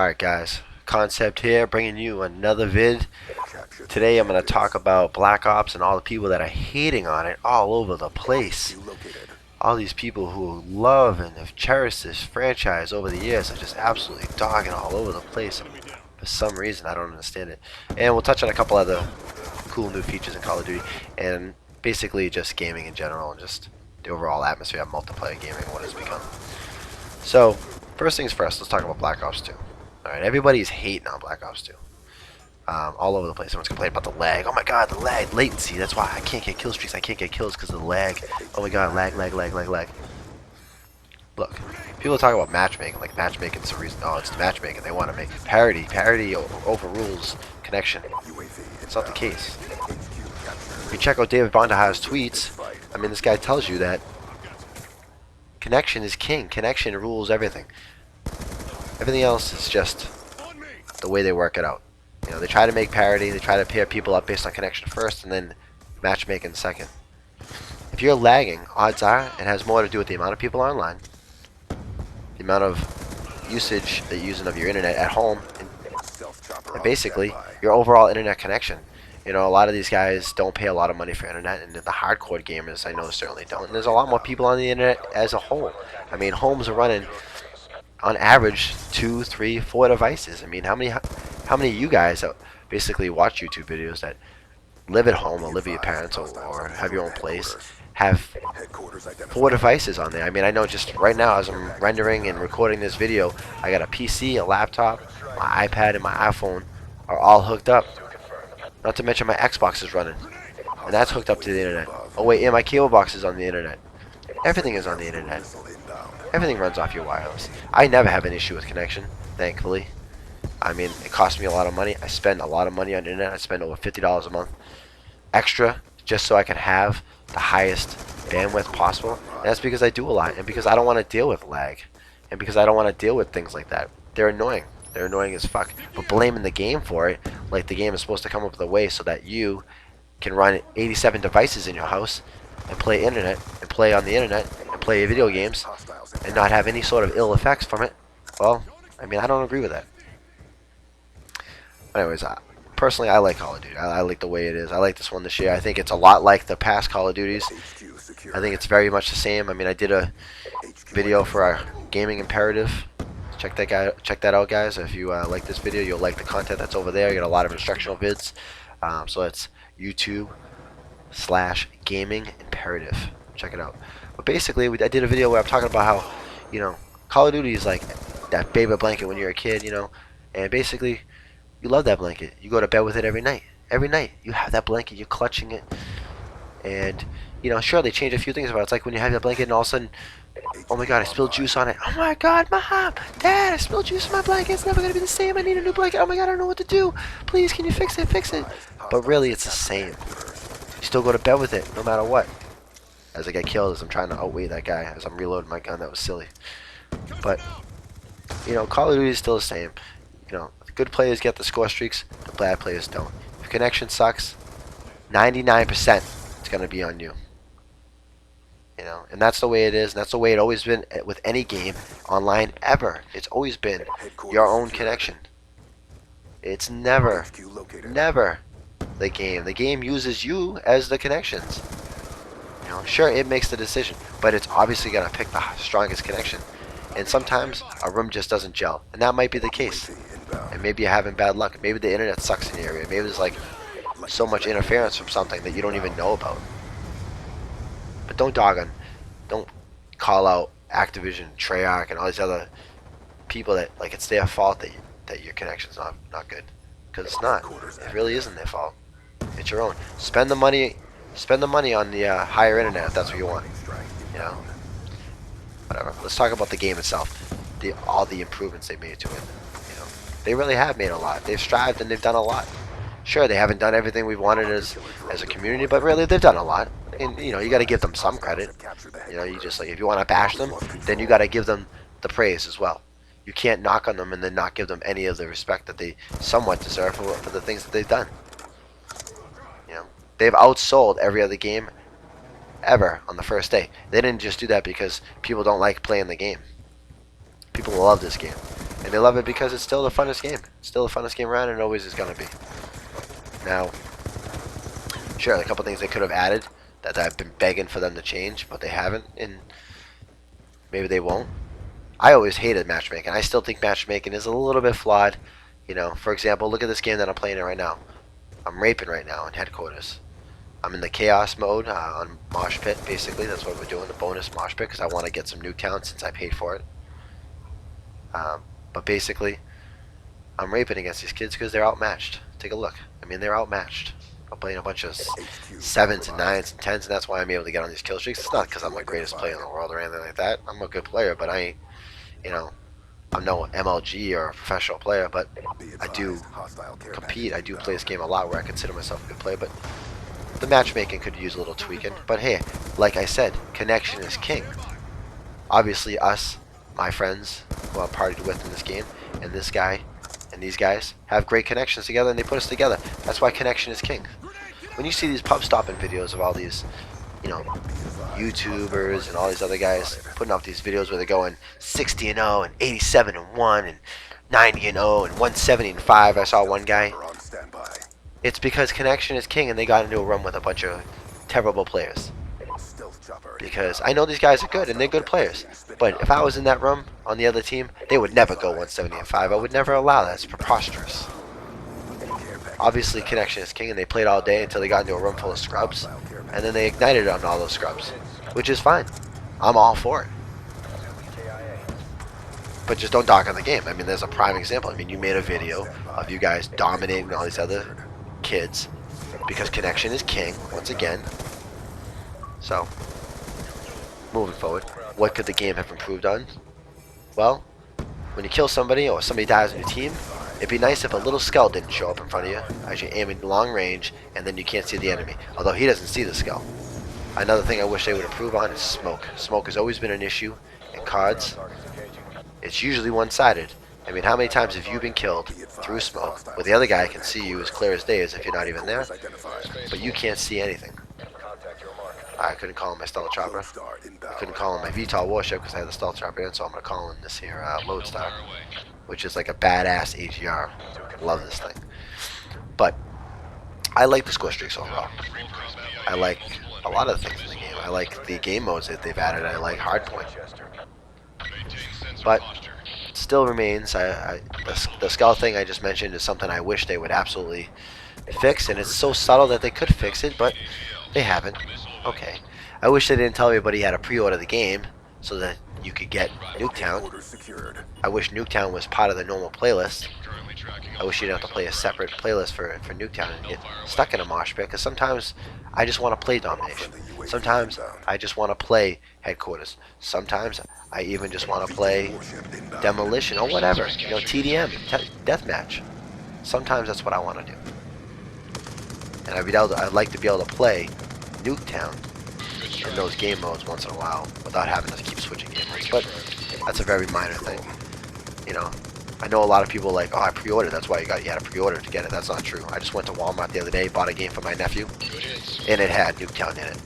Alright guys, Concept here, bringing you another vid. Today I'm going to talk about Black Ops and all the people that are hating on it all over the place. All these people who love and have cherished this franchise over the years are just absolutely dogging all over the place. For some reason, I don't understand it. And we'll touch on a couple other cool new features in Call of Duty, and basically just gaming in general, and just the overall atmosphere of multiplayer gaming and what it's become. So, first things first, let's talk about Black Ops 2. Alright, everybody's hating on Black Ops 2. All over the place. Everyone's complaining about the lag. Oh my god, the lag, latency. That's why I can't get kill streaks. I can't get kills because of the lag. Oh my god, lag. Look, people talk about matchmaking, like matchmaking's the reason. Oh, it's the matchmaking. They want to make parity. Parity overrules connection. It's not the case. If you check out David Bondahar's tweets, I mean, this guy tells you that connection is king. Connection rules everything. Everything else is just the way they work it out. You know, they try to make parity, they try to pair people up based on connection first, and then matchmaking second. If you're lagging, odds are it has more to do with the amount of people online, the amount of usage that you're using of your internet at home, and basically your overall internet connection. You know, a lot of these guys don't pay a lot of money for internet, and the hardcore gamers, I know, certainly don't. And there's a lot more people on the internet as a whole. I mean, homes are running on average 2, 3, 4 devices. I mean, how many of you guys that basically watch YouTube videos that live at home or live with your parents or have your own place have 4 devices on there? I mean, I know just right now as I'm rendering and recording this video, I got a PC, a laptop, my iPad, and my iPhone are all hooked up. Not to mention my Xbox is running, and that's hooked up to the internet. Oh wait, and my cable box is on the internet. Everything is on the internet. Everything runs off your wireless. I never have an issue with connection, thankfully. I mean, it costs me a lot of money. I spend a lot of money on the internet. I spend over $50 a month extra just so I can have the highest bandwidth possible. And that's because I do a lot, and because I don't want to deal with lag, and because I don't want to deal with things like that. They're annoying. They're annoying as fuck. But blaming the game for it, like the game is supposed to come up with a way so that you can run 87 devices in your house and play internet, and play on the internet, and play video games, and not have any sort of ill effects from it. Well, I mean, I don't agree with that. Anyways, personally, I like Call of Duty. I like the way it is. I like this one this year. I think it's a lot like the past Call of Duties. I think it's very much the same. I mean, I did a video for our gaming imperative. Check that out, guys. If you like this video, you'll like the content that's over there. You got a lot of instructional vids. So it's YouTube/gaming imperative. Check it out. But basically, I did a video where I'm talking about how, you know, Call of Duty is like that favorite blanket when you're a kid, you know, and basically, you love that blanket. You go to bed with it every night. Every night, you have that blanket, you're clutching it, and, you know, sure, they change a few things about it. It's like when you have that blanket and all of a sudden, oh my god, I spilled juice on it. Oh my god, Mom, Dad, I spilled juice on my blanket. It's never going to be the same. I need a new blanket. Oh my god, I don't know what to do. Please, can you fix it? Fix it. But really, it's the same. You still go to bed with it, no matter what. As I get killed, as I'm trying to outweigh that guy, as I'm reloading my gun, that was silly. But, you know, Call of Duty is still the same. You know, the good players get the score streaks, the bad players don't. If connection sucks, 99% it's going to be on you. You know, and that's the way it is, and that's the way it always been with any game online ever. It's always been your own connection. It's never the game. The game uses you as the connections. You know, sure, it makes the decision, but it's obviously going to pick the strongest connection. And sometimes a room just doesn't gel, and that might be the case. And maybe you're having bad luck. Maybe the internet sucks in the area. Maybe there's like so much interference from something that you don't even know about. But don't call out Activision, Treyarch, and all these other people that like it's their fault that your connection's not good, because it's not. It really isn't their fault. It's your own. Spend the money on the higher internet if that's what you want. You know. Whatever. Let's talk about the game itself. All the improvements they made to it. You know, they really have made a lot. They've strived and they've done a lot. Sure, they haven't done everything we've wanted as a community, but really they've done a lot. And you know, you got to give them some credit. You know, you just like if you want to bash them, then you got to give them the praise as well. You can't knock on them and then not give them any of the respect that they somewhat deserve for the things that they've done. You know, they've outsold every other game ever on the first day. They didn't just do that because people don't like playing the game. People love this game. And they love it because it's still the funnest game. It's still the funnest game around, and it always is going to be. Now, sure, a couple things they could have added that I've been begging for them to change, but they haven't, and maybe they won't. I always hated matchmaking. I still think matchmaking is a little bit flawed. You know, for example, look at this game that I'm playing in right now. I'm raping right now in headquarters. I'm in the chaos mode on Mosh Pit, basically. That's what we're doing, the bonus Mosh Pit, because I want to get some Nuketown since I paid for it. But basically, I'm raping against these kids because they're outmatched. Take a look. I mean, they're outmatched. I'm playing a bunch of 7s and 9s and 10s, and that's why I'm able to get on these kill streaks. It's not because I'm the greatest player in the world or anything like that. I'm a good player, but I ain't, you know, I'm no MLG or a professional player, but I do compete. I do play this game a lot where I consider myself a good player, but the matchmaking could use a little tweaking. But hey, like I said, connection is king. Obviously us, my friends who I'm partied with in this game, and this guy, and these guys have great connections together, and they put us together. That's why connection is king. When you see these pub stopping videos of all these, you know, YouTubers and all these other guys putting off these videos where they're going 60 and 0 and 87 and 1 and 90 and 0 and 170 and 5. I saw one guy. It's because connection is king, and they got into a run with a bunch of terrible players. Because I know these guys are good, and they're good players. But if I was in that room on the other team, they would never go 170 and 5. I would never allow that. It's preposterous. Obviously, connection is king, and they played all day until they got into a room full of scrubs, and then they ignited on all those scrubs, which is fine. I'm all for it. But just don't dock on the game. I mean, there's a prime example. I mean, you made a video of you guys dominating all these other kids because connection is king, once again. So, moving forward, what could the game have improved on? Well, when you kill somebody or somebody dies on your team, it'd be nice if a little skull didn't show up in front of you as you're aiming long range and then you can't see the enemy, although he doesn't see the skull. Another thing I wish they would improve on is smoke. Smoke has always been an issue in cards. It's usually one-sided. I mean, how many times have you been killed through smoke where the other guy can see you as clear as day as if you're not even there, but you can't see anything? I couldn't call him my stealth chopper. I couldn't call him my VTOL warship because I had the stealth chopper in, so I'm going to call him this here Lode star, which is like a badass AGR. Love this thing. But I like the score streaks overall. I like a lot of the things in the game. I like the game modes that they've added. I like hardpoint. But it still remains, the skull thing I just mentioned is something I wish they would absolutely fix, and it's so subtle that they could fix it, but they haven't. Okay. I wish they didn't tell everybody you had to pre-order the game so that you could get Nuketown. I wish Nuketown was part of the normal playlist. I wish you didn't have to play a separate playlist for Nuketown and get stuck in a mosh pit, because sometimes I just want to play Domination. Sometimes I just want to play Headquarters. Sometimes I even just want to play Demolition or whatever. You know, TDM, Deathmatch. Sometimes that's what I want to do. And I'd like to be able to play Nuketown in those game modes once in a while without having to keep switching game modes. But that's a very minor thing. You know, I know a lot of people like, oh, I pre-ordered. That's why you had to pre-order to get it. That's not true. I just went to Walmart the other day, bought a game for my nephew, and it had Nuketown in it.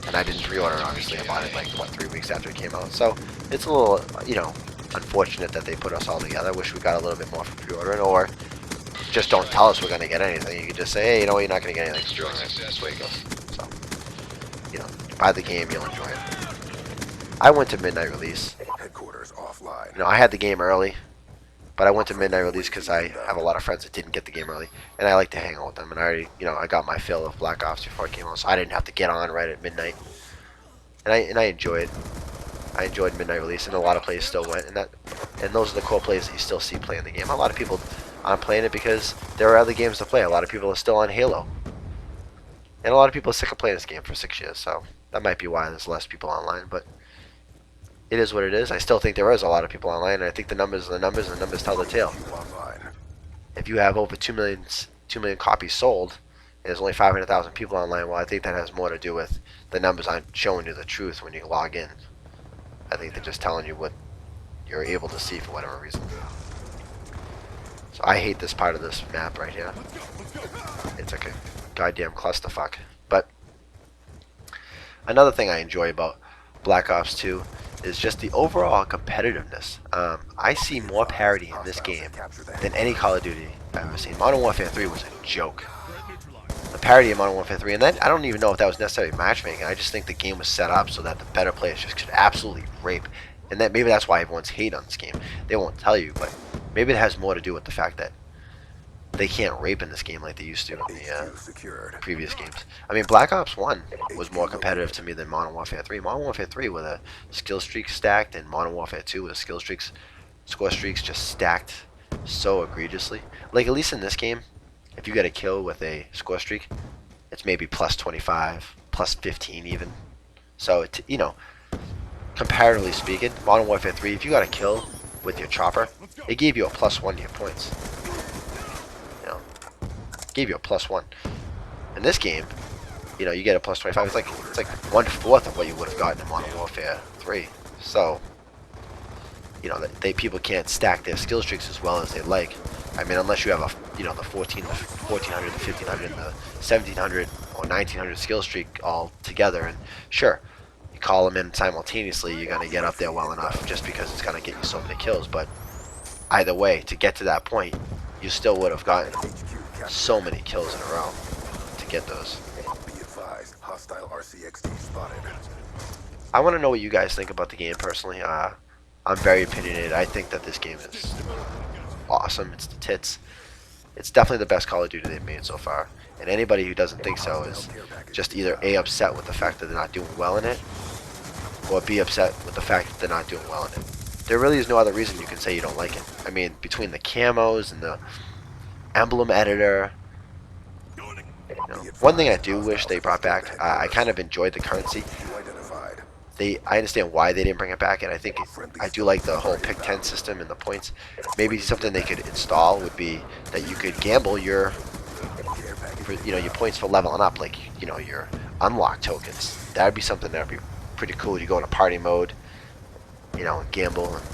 And I didn't pre-order it, obviously. I bought it like, what, 3 weeks after it came out. So it's a little, you know, unfortunate that they put us all together. I wish we got a little bit more for pre-ordering, or just don't tell us we're going to get anything. You can just say, hey, you know what, you're not going to get anything for pre-ordering. That's the way it goes. So, you know, buy the game, you'll enjoy it. I went to midnight release. Headquarters offline. You know, I had the game early, but I went to midnight release because I have a lot of friends that didn't get the game early, and I like to hang out with them. And I already, you know, I got my fill of Black Ops before it came out, so I didn't have to get on right at midnight. And I enjoyed. I enjoyed midnight release, and a lot of players still went, and those are the core players that you still see playing the game. A lot of people aren't playing it because there are other games to play. A lot of people are still on Halo, and a lot of people are sick of playing this game for 6 years. So that might be why there's less people online, but it is what it is. I still think there is a lot of people online, and I think the numbers are the numbers, and the numbers tell the tale. If you have over 2 million copies sold, and there's only 500,000 people online, well, I think that has more to do with the numbers aren't showing you the truth when you log in. I think they're just telling you what you're able to see for whatever reason. So I hate this part of this map right here. It's like a goddamn clusterfuck. But another thing I enjoy about Black Ops 2 is just the overall competitiveness. I see more parity in this game than any Call of Duty I've ever seen. Modern Warfare 3 was a joke. The parity in Modern Warfare 3, and then I don't even know if that was necessarily matchmaking. I just think the game was set up so that the better players just could absolutely rape. And that maybe that's why everyone's hate on this game. They won't tell you, but maybe it has more to do with the fact that they can't rape in this game like they used to in the previous games. I mean, Black Ops 1 was more competitive to me than Modern Warfare 3. Modern Warfare 3 with a skill streak stacked, and Modern Warfare 2 with score streaks just stacked so egregiously. Like, at least in this game, if you get a kill with a score streak, it's maybe plus 25, plus 15 even. So, you know, comparatively speaking, Modern Warfare 3, if you got a kill with your chopper, it gave you a +1 to your points. Gave you a +1. In this game, you know, you get a +25. It's like 1/4 of what you would have gotten in Modern Warfare 3. So, you know, people can't stack their skill streaks as well as they like. I mean, unless you have the 1400, the 1500, the 1700 or 1900 skill streak all together, and sure, you call them in simultaneously, you're gonna get up there well enough just because it's gonna get you so many kills. But either way, to get to that point, you still would have gotten so many kills in a row to get those. I want to know what you guys think about the game personally. I'm very opinionated. I think that this game is awesome. It's the tits. It's definitely the best Call of Duty they've made so far. And anybody who doesn't think so is just either A, upset with the fact that they're not doing well in it, or B, upset with the fact that they're not doing well in it. There really is no other reason you can say you don't like it. I mean, between the camos and the emblem editor, you know, one thing I do wish they brought back, I kind of enjoyed the currency. I understand why they didn't bring it back, and I do like the whole pick 10 system and the points. Maybe something they could install would be that you could gamble your points for leveling up, like, you know, your unlock tokens. That would be something that would be pretty cool. You go into party mode, you know, and gamble, and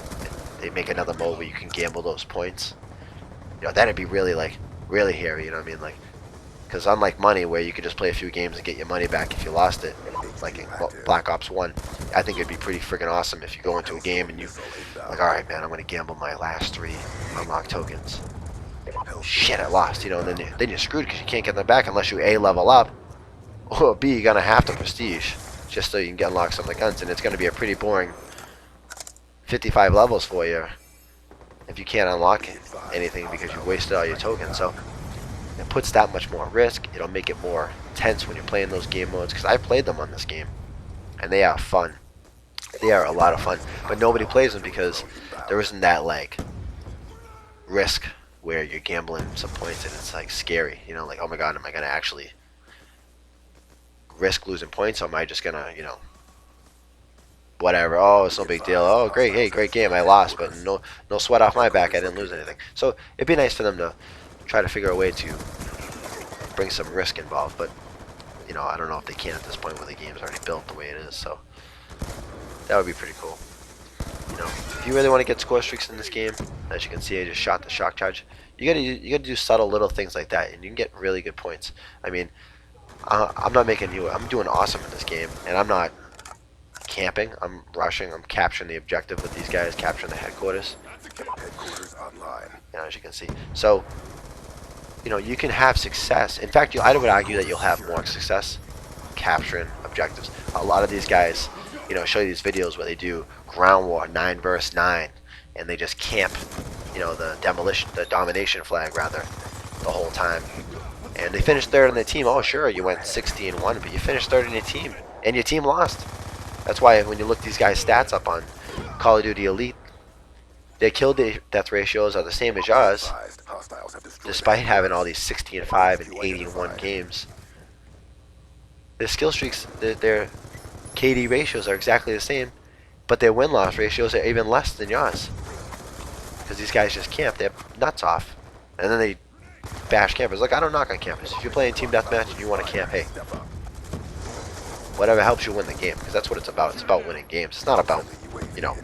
they make another mode where you can gamble those points. You know, that'd be really hairy, you know what I mean? Like, because unlike money, where you could just play a few games and get your money back if you lost it, like in Black Ops 1, I think it'd be pretty freaking awesome if you go into a game and you, like, alright man, I'm going to gamble my last 3 unlock tokens. Shit, I lost, you know, and then you're screwed because you can't get them back unless you A, level up, or B, you're going to have to prestige, just so you can get unlock some of the guns, and it's going to be a pretty boring 55 levels for you if you can't unlock anything because you wasted all your tokens. So it puts that much more risk. It'll make it more intense when you're playing those game modes, because I played them on this game and they are fun. They are a lot of fun, but nobody plays them because there isn't that, like, risk where you're gambling some points and it's like scary, you know, like, oh my god, am I gonna actually risk losing points, or am I just gonna, you know, whatever, oh, it's no big deal, oh great, hey, great game, I lost, but no sweat off my back, I didn't lose anything. So it'd be nice for them to try to figure a way to bring some risk involved, but, you know, I don't know if they can at this point where the game's already built the way it is. So that would be pretty cool. You know, if you really want to get score streaks in this game, as you can see, I just shot the shock charge. You gotta do subtle little things like that, and you can get really good points. I mean, I'm doing awesome in this game, and I'm not camping. I'm rushing. I'm capturing the objective with these guys, capturing the headquarters. You know, as you can see. So, you know, you can have success. In fact, I would argue that you'll have more success capturing objectives. A lot of these guys, you know, show you these videos where they do ground war 9 versus 9, and they just camp, you know, the domination flag rather, the whole time, and they finish third on their team. Oh sure, you went 60-1, but you finished third in your team, and your team lost. That's why when you look these guys' stats up on Call of Duty Elite, their kill death ratios are the same as yours, despite having all these 60-5 and 80-1 games. Their skill streaks, their KD ratios are exactly the same, but their win-loss ratios are even less than yours. Because these guys just camp, they have nuts off, and then they bash campers. Like, I don't knock on campers. If you're playing team deathmatch and you want to camp, hey, whatever helps you win the game, because that's what it's about. It's about winning games. It's not about, you know,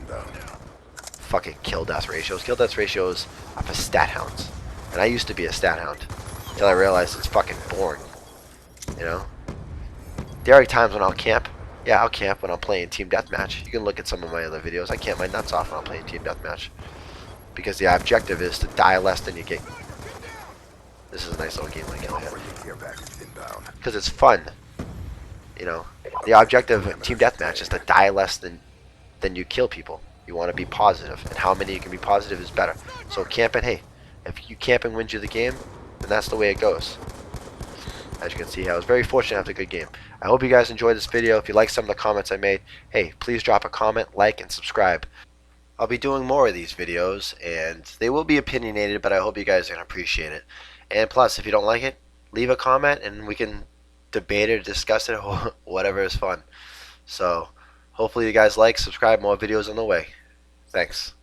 fucking kill death ratios. Kill death ratios are for stat hounds, and I used to be a stat hound until I realized it's fucking boring. You know, there are times when I'll camp Yeah, I'll camp when I'm playing team deathmatch. You can look at some of my other videos. I camp my nuts off when I'm playing team deathmatch because the objective is to die less than you get. This is a nice little game like because it's fun. You know, the objective of team deathmatch is to die less than you kill people. You want to be positive, and how many you can be positive is better. So camping, hey, if you camping wins you the game, then that's the way it goes. As you can see, I was very fortunate to have a good game. I hope you guys enjoyed this video. If you like some of the comments I made, hey, please drop a comment, like, and subscribe. I'll be doing more of these videos, and they will be opinionated, but I hope you guys are going to appreciate it. And plus, if you don't like it, leave a comment, and we can debate it, discuss it, whatever is fun. So, hopefully you guys like, subscribe, more videos on the way. Thanks.